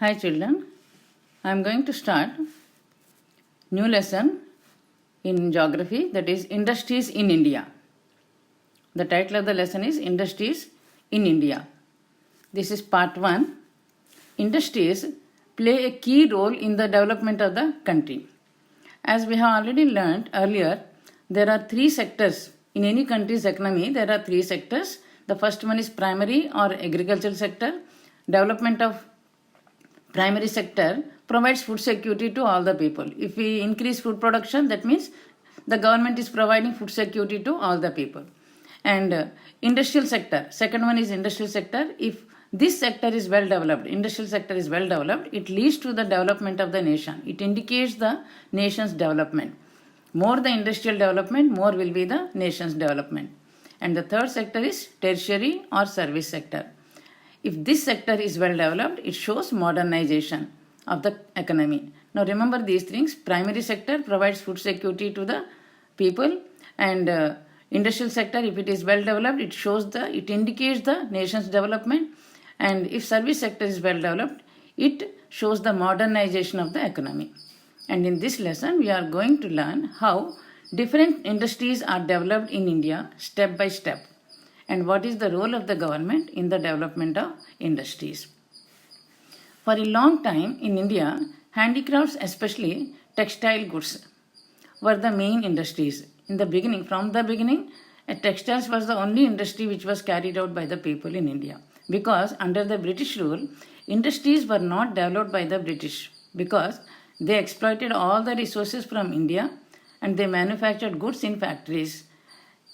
Hi children, I am going to start new lesson in geography, that is Industries in India. The title of the lesson is Industries in India. This is part 1. Industries play a key role in the development of the country. As we have already learnt earlier, there are three sectors. In any country's economy, there are three sectors. The first one is primary or agricultural sector. Development of primary sector provides food security to all the people. If we increase food production, that means the government is providing food security to all the people. And industrial sector, second one is industrial sector. If this sector is well developed, industrial sector is well developed, it leads to the development of the nation. It indicates the nation's development. More the industrial development, more will be the nation's development. And the third sector is tertiary or service sector. If this sector is well developed, it shows modernization of the economy. Now remember these things. Primary sector provides food security to the people, and industrial sector, if it is well developed, it indicates the nation's development. And if service sector is well developed, it shows the modernization of the economy. And in this lesson, we are going to learn how different industries are developed in India step by step, and what is the role of the government in the development of industries. For a long time in India, handicrafts, especially textile goods, were the main industries. From the beginning, textiles was the only industry which was carried out by the people in India. Because under the British rule, industries were not developed by the British, because they exploited all the resources from India and they manufactured goods in factories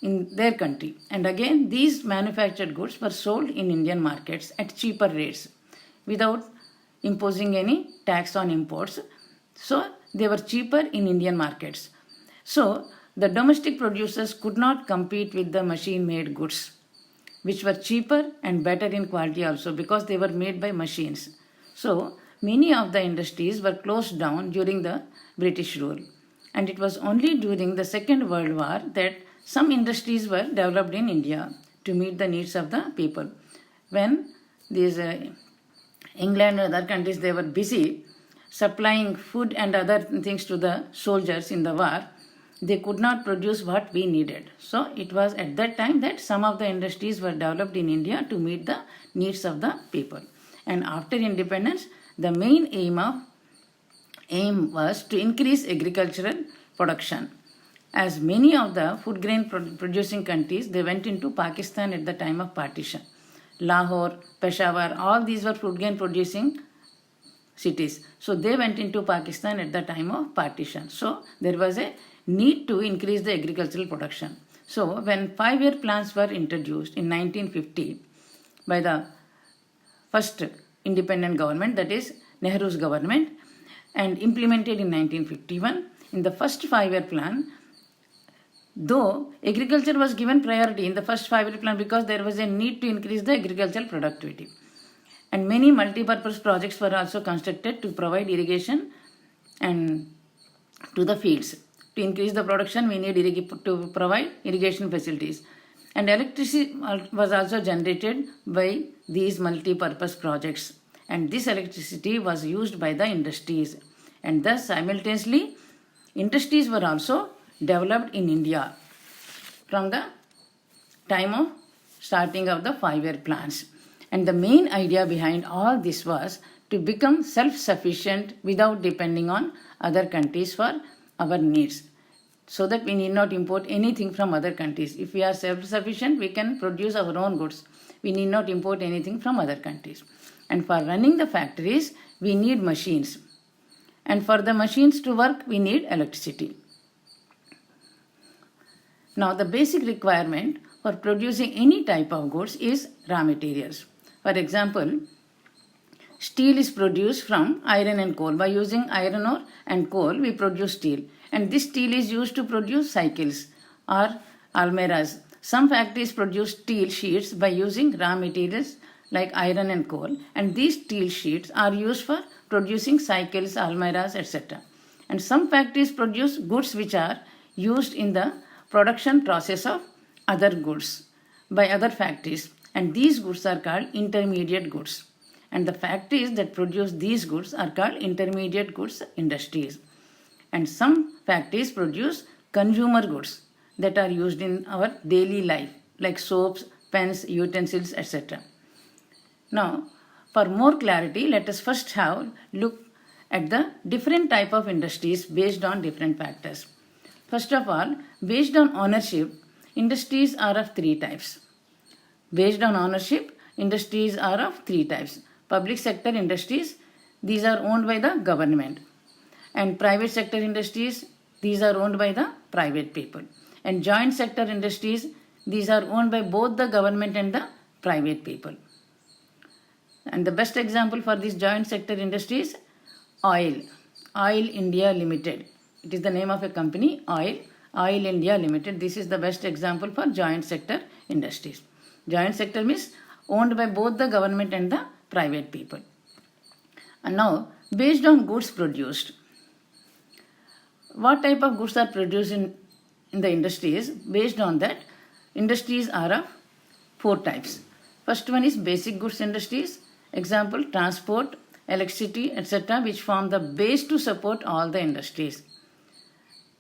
in their country. And again, these manufactured goods were sold in Indian markets at cheaper rates without imposing any tax on imports. So they were cheaper in Indian markets. So the domestic producers could not compete with the machine-made goods, which were cheaper and better in quality also, because they were made by machines. So many of the industries were closed down during the British rule. And it was only during the Second World War that some industries were developed in India to meet the needs of the people. When these England and other countries, they were busy supplying food and other things to the soldiers in the war, they could not produce what we needed. So it was at that time that some of the industries were developed in India to meet the needs of the people. And after independence, the main aim was to increase agricultural production. As many of the food grain producing countries, they went into Pakistan at the time of partition. Lahore, Peshawar, all these were food grain producing cities. So they went into Pakistan at the time of partition. So there was a need to increase the agricultural production. So when 5-year plans were introduced in 1950 by the first independent government, that is Nehru's government, and implemented in 1951, in the first 5-year plan, though agriculture was given priority in the first 5-year plan because there was a need to increase the agricultural productivity. And many multi-purpose projects were also constructed to provide irrigation and to the fields. To increase the production, we need to provide irrigation facilities. And electricity was also generated by these multi-purpose projects. And this electricity was used by the industries. And thus, simultaneously, industries were also developed in India from the time of starting of the 5-year plans. And the main idea behind all this was to become self-sufficient without depending on other countries for our needs, so that we need not import anything from other countries. If we are self-sufficient, we can produce our own goods. We need not import anything from other countries. And for running the factories, we need machines. And for the machines to work, we need electricity. Now, the basic requirement for producing any type of goods is raw materials. For example, steel is produced from iron and coal. By using iron ore and coal, we produce steel. And this steel is used to produce cycles or almirahs. Some factories produce steel sheets by using raw materials like iron and coal. And these steel sheets are used for producing cycles, almirahs, etc. And some factories produce goods which are used in the production process of other goods by other factories. And these goods are called intermediate goods. And the factories that produce these goods are called intermediate goods industries. And some factories produce consumer goods that are used in our daily life, like soaps, pens, utensils, etc. Now, for more clarity, let us first have look at the different type of industries based on different factors. First of all, based on ownership, industries are of three types. Based on ownership, industries are of three types. Public sector industries, these are owned by the government. And private sector industries, these are owned by the private people. And joint sector industries, these are owned by both the government and the private people. And the best example for these joint sector industries, oil. Oil India Limited. It is the name of a company, Oil India Limited. This is the best example for joint sector industries. Joint sector means owned by both the government and the private people. And now, based on goods produced, what type of goods are produced in the industries? Based on that, industries are of four types. First one is basic goods industries. Example, transport, electricity, etc., which form the base to support all the industries.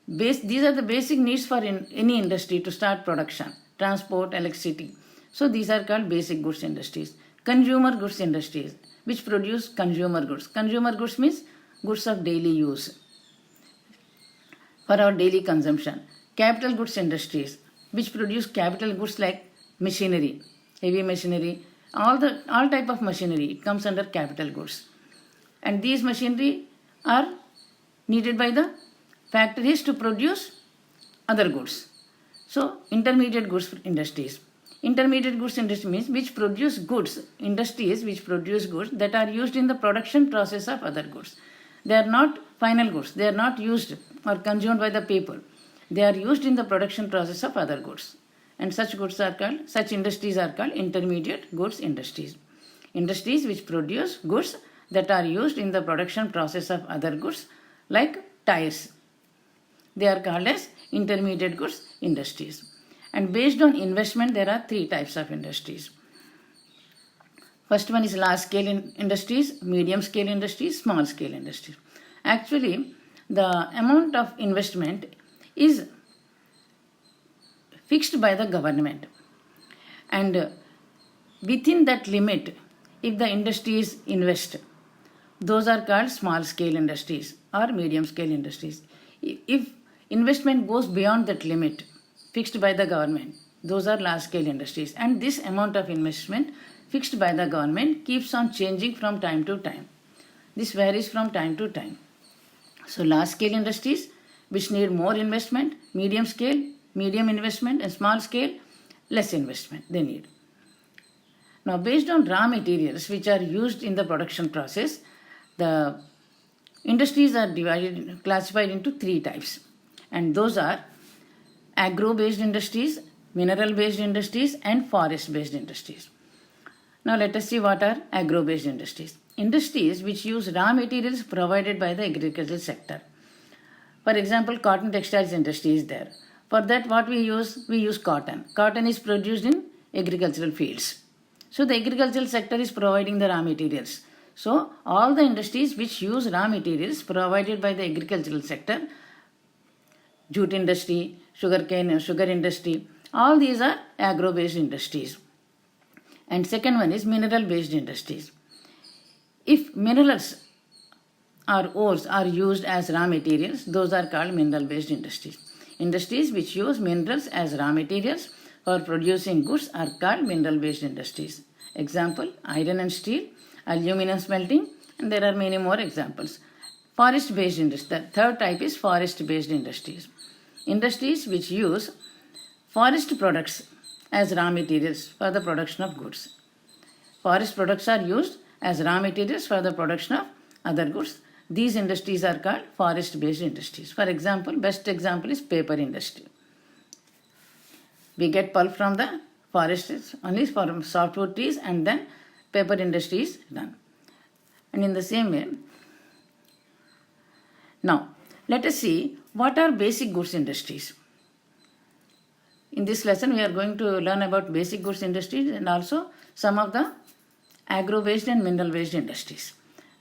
These are the basic needs for any industry to start production. Transport, electricity. So these are called basic goods industries. Consumer goods industries, which produce consumer goods. Consumer goods means goods of daily use for our daily consumption. Capital goods industries, which produce capital goods like machinery, heavy machinery, all type of machinery. It comes under capital goods. And these machinery are needed by the factories to produce other goods. So, intermediate goods industries. Intermediate goods industry means which produce goods, industries which produce goods that are used in the production process of other goods. They are not final goods. They are not used or consumed by the people. They are used in the production process of other goods. And such industries are called intermediate goods industries. Industries which produce goods that are used in the production process of other goods like tires. They are called as intermediate goods industries. And based on investment, there are three types of industries. First one is large scale industries, medium scale industries, small scale industries. Actually, the amount of investment is fixed by the government. And within that limit, if the industries invest, those are called small scale industries or medium scale industries. If investment goes beyond that limit fixed by the government, those are large scale industries. And this amount of investment fixed by the government keeps on changing from time to time. This varies from time to time. So large scale industries which need more investment, medium scale, medium investment, and small scale, less investment they need. Now, based on raw materials which are used in the production process, the industries are classified into three types. And those are agro-based industries, mineral-based industries, and forest-based industries. Now, let us see what are agro-based industries. Industries which use raw materials provided by the agricultural sector. For example, cotton textiles industry is there. For that, what we use? We use cotton. Cotton is produced in agricultural fields. So the agricultural sector is providing the raw materials. So all the industries which use raw materials provided by the agricultural sector, jute industry, sugar industry, all these are agro-based industries. And second one is mineral-based industries. If minerals or ores are used as raw materials, those are called mineral-based industries. Industries which use minerals as raw materials for producing goods are called mineral-based industries. Example, iron and steel, aluminum smelting, and there are many more examples. Forest-based industry. The third type is forest-based industries. Industries which use forest products as raw materials for the production of goods. Forest products are used as raw materials for the production of other goods. These industries are called forest-based industries. For example, best example is paper industry. We get pulp from the forests only for softwood trees, and then paper industry is done. And in the same way, now let us see what are basic goods industries. In this lesson, we are going to learn about basic goods industries and also some of the agro-based and mineral-based industries.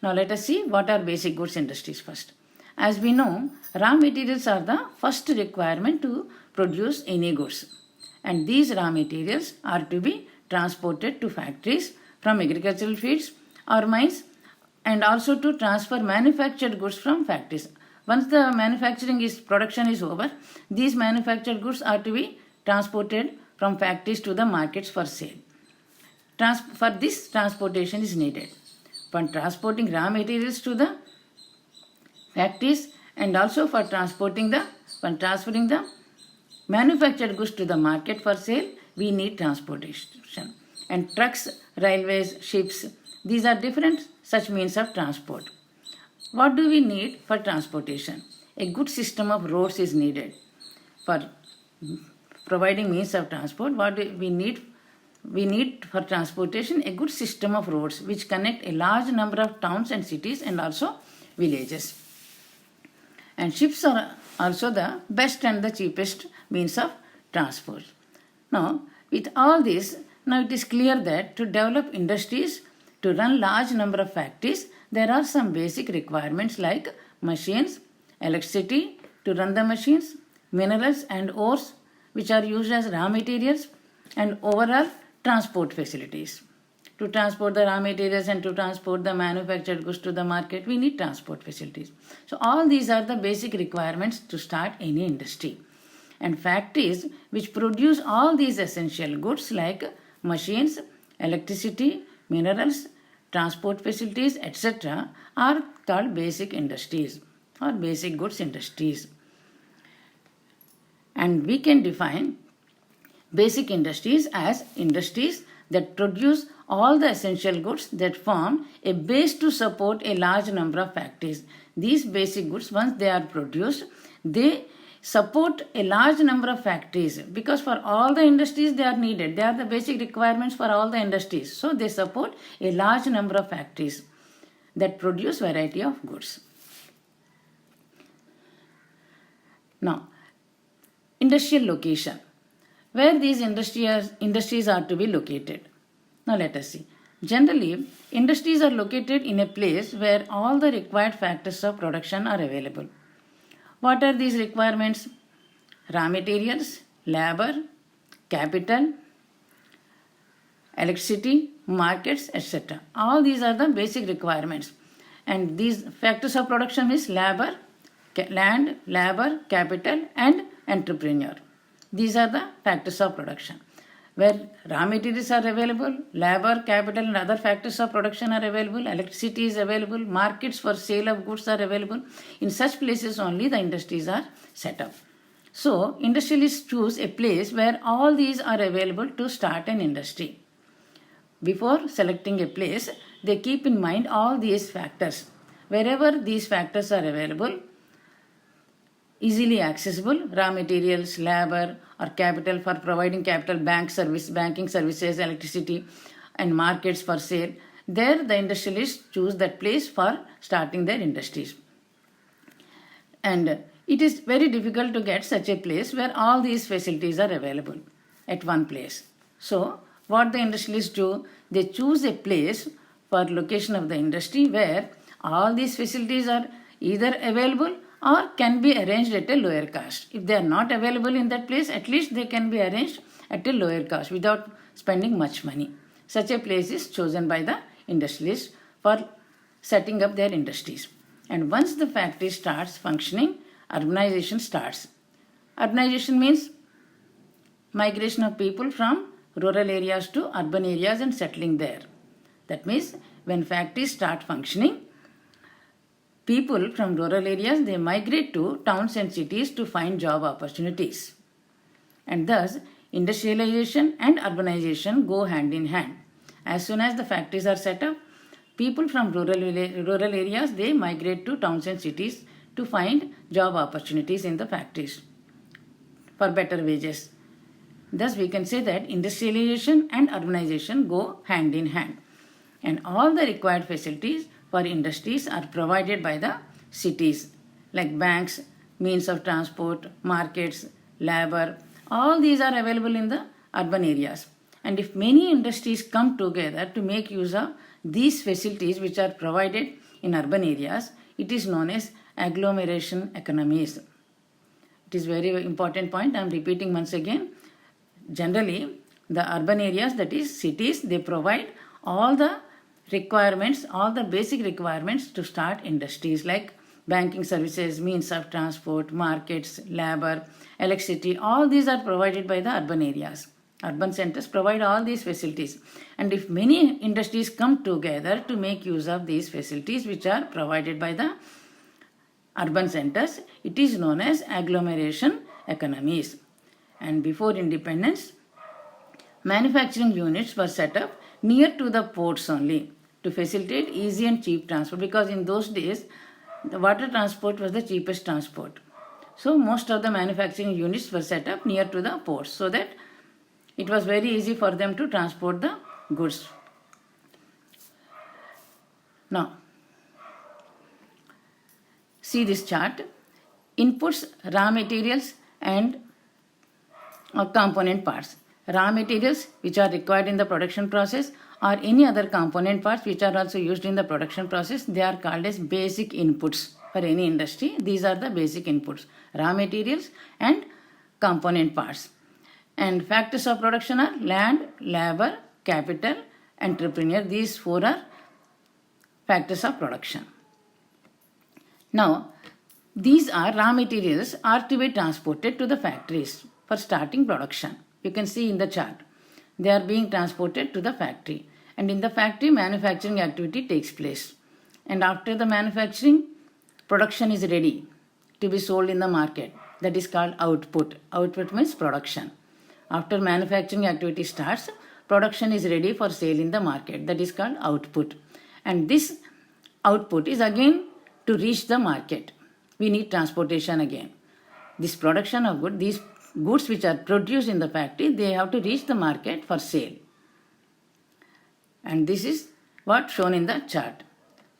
Now let us see what are basic goods industries first. As we know, raw materials are the first requirement to produce any goods. And these raw materials are to be transported to factories from agricultural fields or mines, and also to transfer manufactured goods from factories. Once the production is over, these manufactured goods are to be transported from factories to the markets for sale. For this, transportation is needed. For transporting raw materials to the factories, and also for transferring the manufactured goods to the market for sale, we need transportation. And trucks, railways, ships, these are different such means of transport. What do we need for transportation? A good system of roads is needed. For providing means of transport, what do we need? We need for transportation a good system of roads which connect a large number of towns and cities and also villages. And ships are also the best and the cheapest means of transport. Now, with all this, now it is clear that to develop industries, to run large number of factories, there are some basic requirements like machines, electricity to run the machines, minerals and ores which are used as raw materials, and overall transport facilities. To transport the raw materials and to transport the manufactured goods to the market, we need transport facilities. So all these are the basic requirements to start any industry. And factories which produce all these essential goods like machines, electricity, minerals, transport facilities, etc. are called basic industries or basic goods industries. And we can define basic industries as industries that produce all the essential goods that form a base to support a large number of factories. These basic goods, once they are produced, they support a large number of factories, because for all the industries they are needed. They are the basic requirements for all the industries. So they support a large number of factories that produce variety of goods. Now, industrial location. Where these industries are to be located. Now let us see. Generally, industries are located in a place where all the required factors of production are available. What are these requirements? Raw materials, labor, capital, electricity, markets, etc. All these are the basic requirements. And these factors of production is labor, land, labor, capital and entrepreneur. These are the factors of production. Where raw materials are available, labor, capital and other factors of production are available, electricity is available, markets for sale of goods are available. In such places only the industries are set up. So, industrialists choose a place where all these are available to start an industry. Before selecting a place, they keep in mind all these factors. Wherever these factors are available, easily accessible, raw materials, labor or capital for providing capital, banking services, electricity and markets for sale, there the industrialists choose that place for starting their industries. And it is very difficult to get such a place where all these facilities are available at one place. So what the industrialists do, they choose a place for location of the industry where all these facilities are either available or can be arranged at a lower cost. If they are not available in that place, at least they can be arranged at a lower cost without spending much money. Such a place is chosen by the industrialists for setting up their industries. And once the factory starts functioning, urbanization starts. Urbanization means migration of people from rural areas to urban areas and settling there. That means when factories start functioning, people from rural areas, they migrate to towns and cities to find job opportunities. And thus, industrialization and urbanization go hand in hand. As soon as the factories are set up, people from rural areas, they migrate to towns and cities to find job opportunities in the factories for better wages. Thus, we can say that industrialization and urbanization go hand in hand. And all the required facilities for industries are provided by the cities, like banks, means of transport, markets, labor. All these are available in the urban areas. And if many industries come together to make use of these facilities which are provided in urban areas, it is known as agglomeration economies. It is very important point. I am repeating once again. Generally, the urban areas, that is cities, they provide all the requirements, all the basic requirements to start industries like banking services, means of transport, markets, labor, electricity. All these are provided by the urban areas. Urban centers provide all these facilities. And if many industries come together to make use of these facilities which are provided by the urban centers, it is known as agglomeration economies. And before independence, manufacturing units were set up near to the ports only to facilitate easy and cheap transport, because in those days the water transport was the cheapest transport. So most of the manufacturing units were set up near to the ports so that it was very easy for them to transport the goods. Now, see this chart. Inputs, raw materials and component parts. Raw materials which are required in the production process or any other component parts which are also used in the production process, they are called as basic inputs for any industry. These are the basic inputs, raw materials and component parts. And factors of production are land, labor, capital, entrepreneur. These four are factors of production. Now, these are raw materials are to be transported to the factories for starting production. You can see in the chart. They are being transported to the factory. And in the factory, manufacturing activity takes place. And after the manufacturing, production is ready to be sold in the market. That is called output. Output means production. After manufacturing activity starts, production is ready for sale in the market. That is called output. And this output is again to reach the market. We need transportation again. This production of goods, these goods which are produced in the factory, they have to reach the market for sale. And this is what shown in the chart.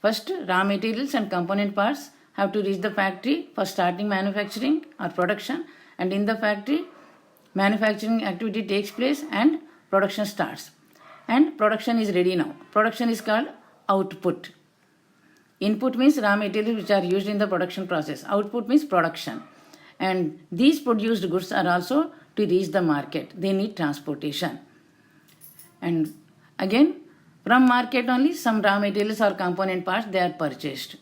First, raw materials and component parts have to reach the factory for starting manufacturing or production. And in the factory, manufacturing activity takes place and production starts. And production is ready now. Production is called output. Input means raw materials which are used in the production process. Output means production. And these produced goods are also to reach the market. They need transportation. And again, from market only some raw materials or component parts, they are purchased.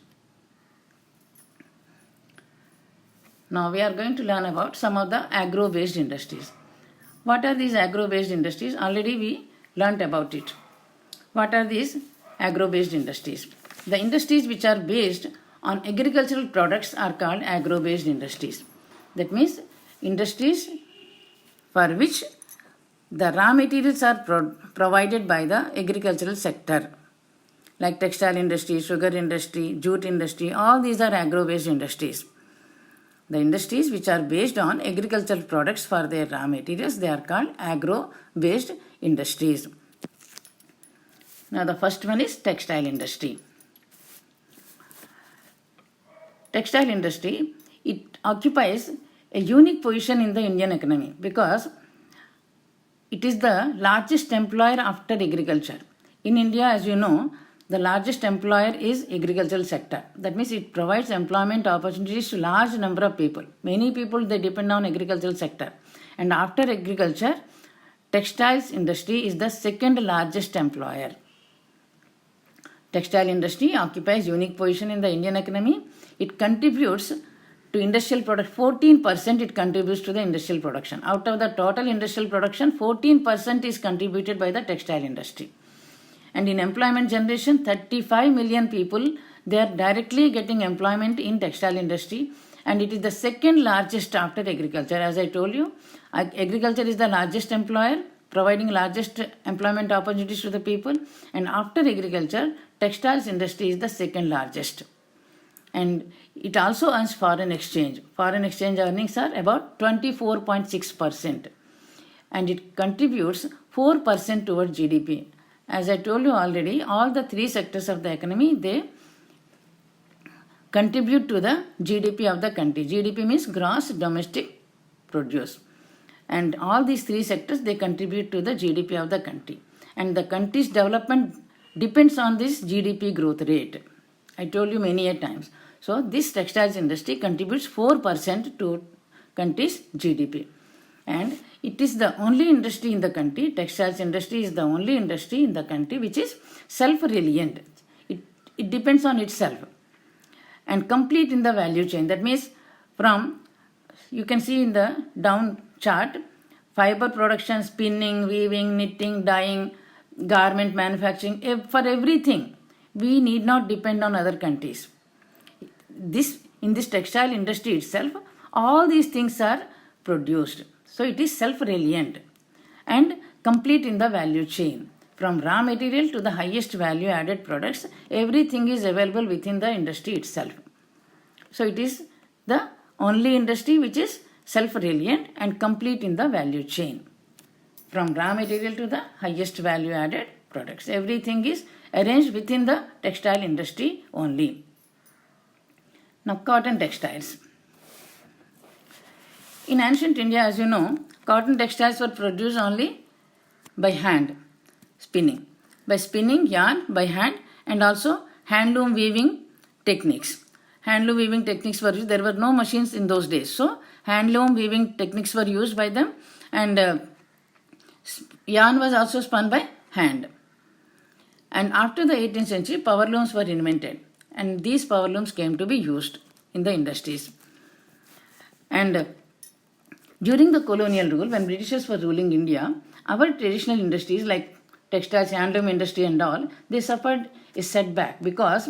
Now we are going to learn about some of the agro-based industries. What are these agro-based industries? Already we learnt about it. What are these agro-based industries? The industries which are based on agricultural products are called agro-based industries. That means industries for which the raw materials are provided by the agricultural sector, like textile industry, sugar industry, jute industry. All these are agro-based industries. The industries which are based on agricultural products for their raw materials, they are called agro-based industries. Now the first one is textile industry. Textile industry, it occupies a unique position in the Indian economy because it is the largest employer after agriculture. In India, as you know, the largest employer is agricultural sector. That means it provides employment opportunities to large number of people. Many people, they depend on agricultural sector. And after agriculture, textiles industry is the second largest employer. Textile industry occupies unique position in the Indian economy. It contributes to industrial product. 14% it contributes to the industrial production. Out of the total industrial production, 14% is contributed by the textile industry. And in employment generation, 35 million people, they are directly getting employment in textile industry. And it is the second largest after agriculture. As I told you, agriculture is the largest employer, providing largest employment opportunities to the people. And after agriculture, textiles industry is the second largest. And it also earns foreign exchange. Foreign exchange earnings are about 24.6%. And it contributes 4% towards GDP. As I told you already, all the three sectors of the economy, they contribute to the GDP of the country. GDP means gross domestic produce. And all these three sectors, they contribute to the GDP of the country. And the country's development depends on this GDP growth rate. I told you many a times. So this textiles industry contributes 4% to country's GDP. And it is the only industry in the country, textiles industry is the only industry in the country which is self-reliant. It depends on itself and complete in the value chain. That means from, you can see in the down chart, fiber production, spinning, weaving, knitting, dyeing, garment manufacturing, for everything, we need not depend on other countries. In this textile industry itself, all these things are produced. So it is self-reliant and complete in the value chain. From raw material to the highest value added products, everything is available within the industry itself. So it is the only industry which is self-reliant and complete in the value chain. From raw material to the highest value added products, everything is arranged within the textile industry only. Now cotton textiles. In ancient India, as you know, cotton textiles were produced only by hand, spinning. By spinning yarn by hand and also handloom weaving techniques. Handloom weaving techniques were used. There were no machines in those days. So handloom weaving techniques were used by them, and yarn was also spun by hand. And after the 18th century, power looms were invented, and these power looms came to be used in the industries. And during the colonial rule, when Britishers were ruling India, our traditional industries like textiles, handloom industry and all, they suffered a setback because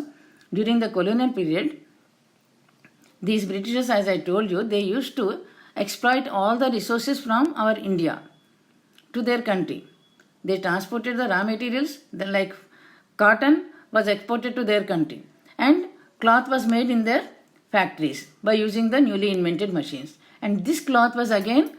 during the colonial period, these Britishers, as I told you, they used to exploit all the resources from our India to their country. They transported the raw materials, like cotton was exported to their country, and cloth was made in their factories by using the newly invented machines. And this cloth was again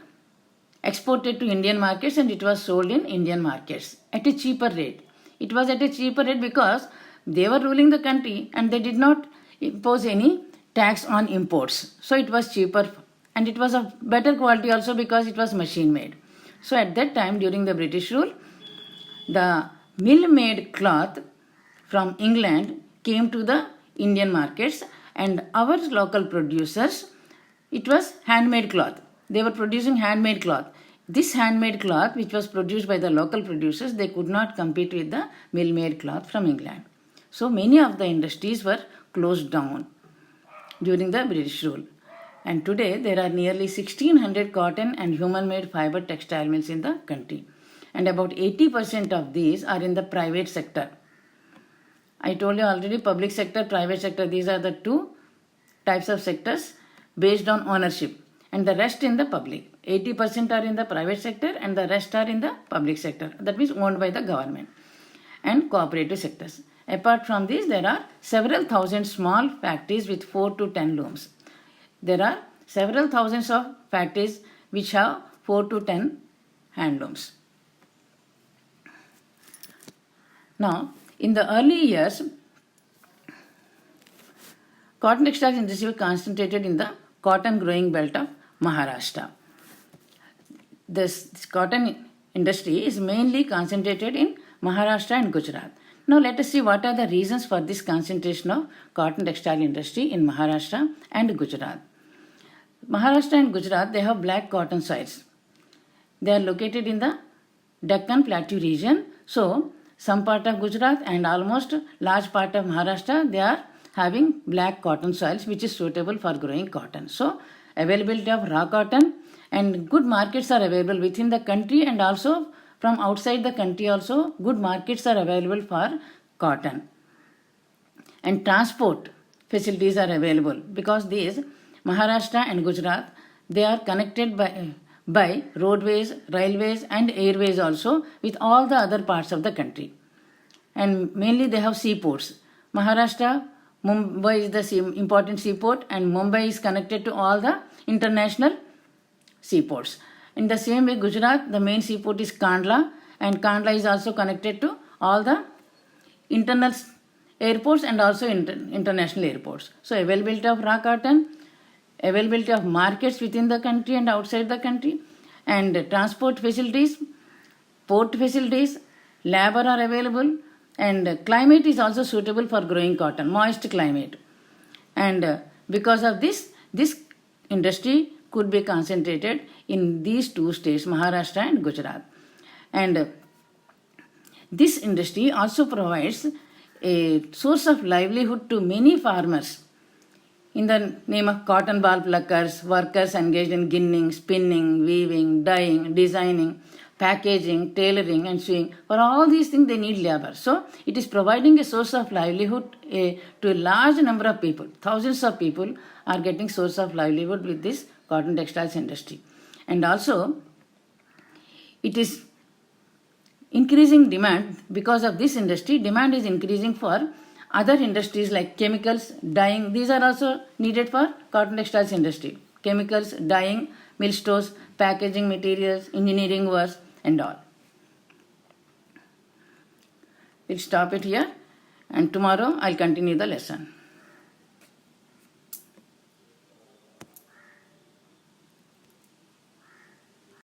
exported to Indian markets, and it was sold in Indian markets at a cheaper rate. It was at a cheaper rate because they were ruling the country and they did not impose any tax on imports. So it was cheaper, and it was of better quality also because it was machine made. So at that time, during the British rule, the mill made cloth from England came to the Indian markets, and our local producers, it was handmade cloth. They were producing handmade cloth. This handmade cloth, which was produced by the local producers, they could not compete with the mill-made cloth from England. So many of the industries were closed down during the British rule. And today there are nearly 1600 cotton and human-made fiber textile mills in the country. And about 80% of these are in the private sector. I told you already, public sector, private sector, these are the two types of sectors based on ownership, and the rest in the public. 80% are in the private sector and the rest are in the public sector. That means owned by the government and cooperative sectors. Apart from these, there are several thousand small factories with 4 to 10 looms. There are several thousands of factories which have 4 to 10 handlooms. Now, in the early years, cotton textiles industry was concentrated in the cotton growing belt of Maharashtra. This cotton industry is mainly concentrated in Maharashtra and Gujarat. Now let us see what are the reasons for this concentration of cotton textile industry in Maharashtra and Gujarat. Maharashtra and Gujarat, they have black cotton soils. They are located in the Deccan Plateau region. So some part of Gujarat and almost large part of Maharashtra, they are having black cotton soils which is suitable for growing cotton. So availability of raw cotton and good markets are available within the country, and also from outside the country also good markets are available for cotton. And transport facilities are available because these Maharashtra and Gujarat, they are connected by roadways, railways and airways also with all the other parts of the country. And mainly they have seaports. Maharashtra, Mumbai is the important seaport, and Mumbai is connected to all the international seaports. In the same way, Gujarat, the main seaport is Kandla, and Kandla is also connected to all the internal airports and also international airports. So availability of raw cotton, availability of markets within the country and outside the country, and transport facilities, port facilities, labor are available, and climate is also suitable for growing cotton, moist climate. And because of this industry could be concentrated in these two states, Maharashtra and Gujarat. And this industry also provides a source of livelihood to many farmers in the name of cotton ball pluckers, workers engaged in ginning, spinning, weaving, dyeing, designing, packaging, tailoring, and sewing. For all these things, they need labor. So, it is providing a source of livelihood to a large number of people. Thousands of people are getting source of livelihood with this cotton textiles industry. And also, it is increasing demand because of this industry. Demand is increasing for other industries like chemicals, dyeing. These are also needed for cotton textiles industry. Chemicals, dyeing, mill stores, packaging materials, engineering works, and all. We'll stop it here, and tomorrow I'll continue the lesson.